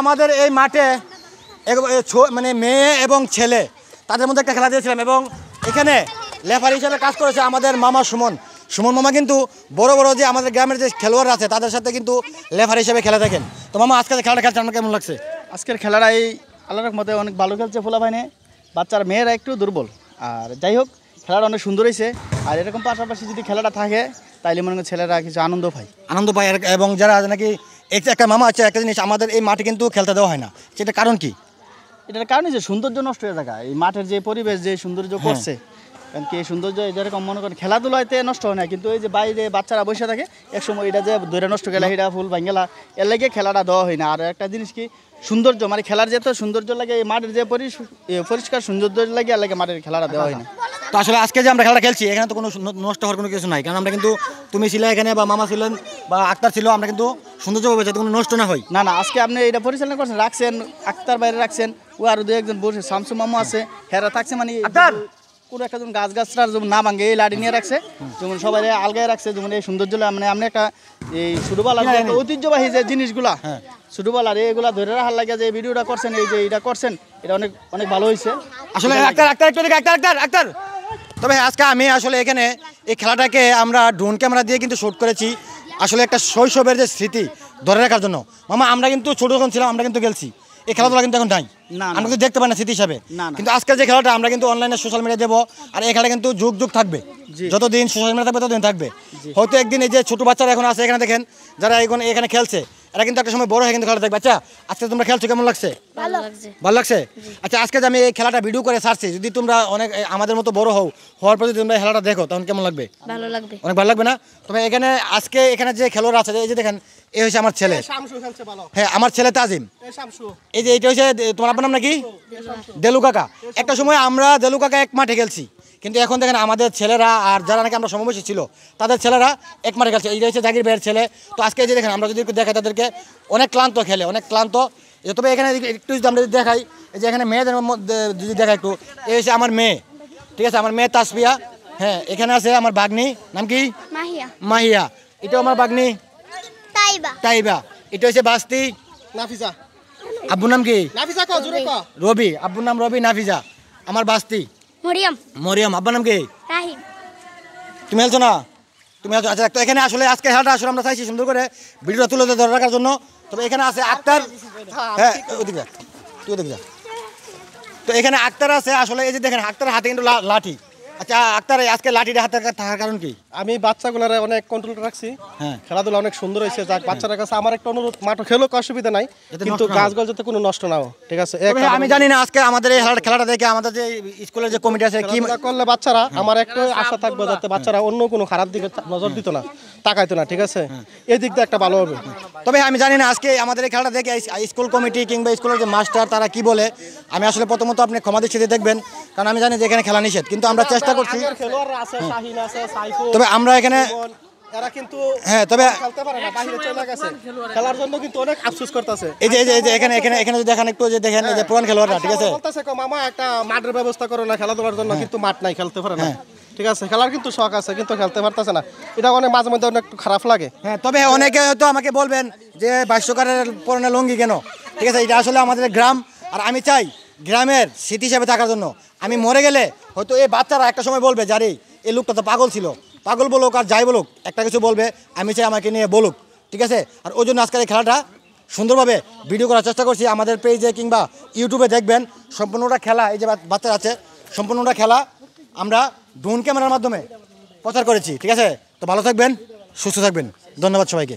আমাদের এই মাঠে মানে মেয়ে এবং ছেলে তাদের মধ্যে একটা খেলা দিয়েছিলাম এবং এখানে রেফারি হিসেবে কাজ করেছে আমাদের মামা সুমন মামা কিন্তু বড় বড় যে আমাদের গ্রামের যে খেলোয়াড় আছে তাদের সাথে কিন্তু রেফারি হিসেবে খেলে থাকেন। তো মামা আজকে খেলাটা খেলছে আমার কেমন লাগছে? আজকের খেলাটা এই আল্লাহর মধ্যে অনেক ভালো খেলছে পোলাপাইনে, বাচ্চারা মেয়েরা একটু দুর্বল। আর যাই হোক খেলাটা অনেক সুন্দর হয়েছে। আর এরকম পাশাপাশি যদি খেলাটা থাকে তাইলে মনে করেন ছেলেরা কিছু আনন্দ পায় এবং যারা নাকি একটা মামা আছে একটা জিনিস আমাদের এই মাঠে কিন্তু খেলতে দেওয়া হয় না, সেটা কারণ কি? এটার কারণে যে সৌন্দর্য নষ্ট হয়ে থাকা, এই মাঠের যে পরিবেশ যে সৌন্দর্য করছে, কারণ কি এই সৌন্দর্য যেরকম মনে করেন খেলাধুলাতে নষ্ট হয় না, কিন্তু এই যে বাইরে বাচ্চারা বসে থাকে একসময় এটা যে ধরে নষ্ট গেলা এটা ফুল ভাঙ্গেলা এর লাগে খেলাটা দেওয়া হয় না। আর একটা জিনিস কি সৌন্দর্য মানে খেলার যেহেতু সৌন্দর্য লাগে এই মাঠের যে পরিষ্কার সৌন্দর্য লাগে এর লাগে মাঠের খেলাটা দেওয়া হয় না। তো আসলে আজকে যে আমরা খেলাটা খেলছি এখানে তো কোনো নষ্ট হওয়ার কোনো কিছু নাই, কারণ আমরা কিন্তু তুমি ছিলে এখানে বা মামা ছিলেন বা আক্তার ছিল, আমরা কিন্তু সৌন্দর্যভাবে যাতে কোনো নষ্ট না হয়। না আজকে আপনি এটা পরিচালনা করছেন, রাখছেন আক্তার বাইরে রাখছেন, ও আর দু একজন বসে শামসু মামা আছে হেরা থাকছে, মানে কোনো একটা যেমন গাছটার যেমন না ভাঙে এই লাঠি নিয়ে রাখছে, যেমন সবাই আলগায় রাখছে, যেমন এই সৌন্দর্য মানে আপনি একটা এই ছোটবেলার ঐতিহ্যবাহী যে জিনিসগুলা ছোটবেলার এগুলা ধরে রাখার লাগে যে ভিডিওটা করছেন, এই যে এটা করছেন, এটা অনেক অনেক ভালো হয়েছে আসলে। আক্তার তবে আজকে আমি আসলে এখানে এই খেলাটাকে আমরা ড্রোন ক্যামেরা দিয়ে কিন্তু শ্যুট করেছি আসলে একটা শৈশবের যে স্মৃতি ধরে রাখার জন্য। মামা আমরা কিন্তু ছোট যখন ছিলাম আমরা কিন্তু খেলছি, এই খেলাধুলা কিন্তু এখন নাই, আমরা কিন্তু দেখতে পাই না স্মৃতি হিসাবে। কিন্তু আজকের যে খেলাটা আমরা কিন্তু অনলাইনে সোশ্যাল মিডিয়া দেবো, আর এই খেলা কিন্তু যুগ থাকবে, যতদিন সোশ্যাল মিডিয়া থাকবে ততদিন থাকবে। হয়তো একদিন এই যে ছোট বাচ্চারা এখন আছে এখানে দেখেন যারা এখন এখানে খেলছে, এরা কিন্তু একটা সময় বড় হয়ে কিন্তু খেলা দেখবে। আচ্ছা আজকে তোমরা খেলছো কেমন লাগছে? ভালো লাগছে। আচ্ছা আজকে যে আমি এই খেলাটা ভিডিও করে ছাড়ছি, যদি তোমরা অনেক আমাদের মতো বড় হওয়ার পর যদি তোমরা খেলাটা দেখো তখন কেমন লাগবে? ভালো লাগবে, অনেক ভালো লাগবে না? তবে এখানে আজকে এখানে যে খেলোয়াড় আছে এই যে দেখেন, এই হচ্ছে আমার ছেলে, হ্যাঁ আমার ছেলে তাজিম। এই যে এইটা হচ্ছে তোমার আপনার নাম নাকি? দেলু কাকা। একটা সময় আমরা দেলু কাকা এক মাঠে খেলছি, কিন্তু এখন দেখেন আমাদের ছেলেরা আর যারা নাকি আমরা সমবয়সী ছিল তাদের ছেলেরা এক মাঠে খেলছে। এইটা হচ্ছে জাকির ভাইয়ের ছেলে। তো আজকে এই যে দেখেন আমরা যদি একটু দেখাই তাদেরকে অনেক ক্লান্ত খেলে, অনেক ক্লান্ত। তবে এখানে একটু যদি আমরা যদি দেখাই, এই যে এখানে মেয়েদের মধ্যে যদি দেখাই একটু, এই হচ্ছে আমার মেয়ে, ঠিক আছে, আমার মেয়ে তাসফিয়া। হ্যাঁ এখানে আছে আমার বাগনি, নাম কি? মাহিয়া। এটাও আমার বাগনি তাইবা। এটা হচ্ছে বাস্তি নাফিজা। আব্বুর নাম কি? রবি। আব্বুর নাম রবি, নাফিজা। আমার বাস্তি মরিয়ম। আব্বার নাম কি? তুমি খেলছো না? তুমি আচ্ছা। তো এখানে আসলে আজকে খেলাটা আসলে আমরা চাইছি সুন্দর করে ভিডিওটা তুলে ধরে রাখার জন্য। তবে এখানে আছে আক্তার, হ্যাঁ ওদিকে তুই ওদিকে যা। তো এখানে আক্তার আছে আসলে, এই যে দেখেন আক্তারের হাতে কিন্তু লাঠি। আচ্ছা আক্তার আজকে লাঠিটা হাতে থাকার কারণ কি? আমি বাচ্চাগুলোর অনেক কন্ট্রোল রাখছি, খেলাধুলা অনেক সুন্দর হয়েছে। যাক বাচ্চাদের কাছে আমার একটা অনুরোধ, মাঠ খেলো অসুবিধা নাই, কিন্তু গাছগুলো যাতে কোনো নষ্ট না হয়, ঠিক আছে? আমি জানি না আজকে আমাদের এই খেলাটা দেখে আমাদের যে স্কুলের যে কমিটি আছে কি করলে বাচ্চারা, আমার একটা আশা থাকবে যাতে বাচ্চারা অন্য কোনো খারাপ দিকে নজর দিত না, তাকাইতো না, ঠিক আছে? এই দিক দিয়ে একটা ভালো হবে। তবে আমি জানি না আজকে আমাদের এই খেলাটা দেখে স্কুল কমিটি কিংবা স্কুলের যে মাস্টার তারা কি বলে। আমি আসলে প্রথমত আপনি ক্ষমা দৃষ্টিতে দেখবেন, কারণ আমি জানি যে এখানে খেলা নিষেধ, কিন্তু আমরা চেষ্টা করছি। তবে আমরা এখানে এরা কিন্তু তবে খেলতে পারে না, বাইরে চলে গেছে, খেলার জন্য কিন্তু অনেক আফসোস করতেছে। এই যে এখানে যদি দেখেন একটু, যে দেখেন এই যে পুরান খেলোয়াড়রা, ঠিক আছে, বলতেছে মামা একটা মাঠের ব্যবস্থা করো না খেলাধুলার জন্য, কিন্তু মাঠ নাই, খেলতে পারে না, ঠিক আছে? খেলার কিন্তু শখ আছে কিন্তু খেলতে পারতেছে না, এটা অনেক মাঝে মধ্যে অনেক খারাপ লাগে। তবে অনেকে হয়তো আমাকে বলবেন যে ভাষ্যকারের পরনে লুঙ্গি কেন, ঠিক আছে? এটা আসলে আমাদের গ্রাম, আর আমি চাই গ্রামের স্মৃতি হিসাবে থাকার জন্য। আমি মরে গেলে হয়তো এই বাচ্চারা একটা সময় বলবে যারে এই লোকটা তো পাগল ছিল, পাগল বলুক আর যাই বলুক একটা কিছু বলবে, আমি চাই আমাকে নিয়ে বলুক, ঠিক আছে? আর ওই জন্য আজকের এই খেলাটা সুন্দরভাবে ভিডিও করার চেষ্টা করছি। আমাদের পেজে কিংবা ইউটিউবে দেখবেন সম্পূর্ণটা খেলা, এই যে বাচ্চারা আছে সম্পূর্ণটা খেলা আমরা ড্রোন ক্যামেরার মাধ্যমে প্রচার করেছি, ঠিক আছে? তো ভালো থাকবেন, সুস্থ থাকবেন, ধন্যবাদ সবাইকে।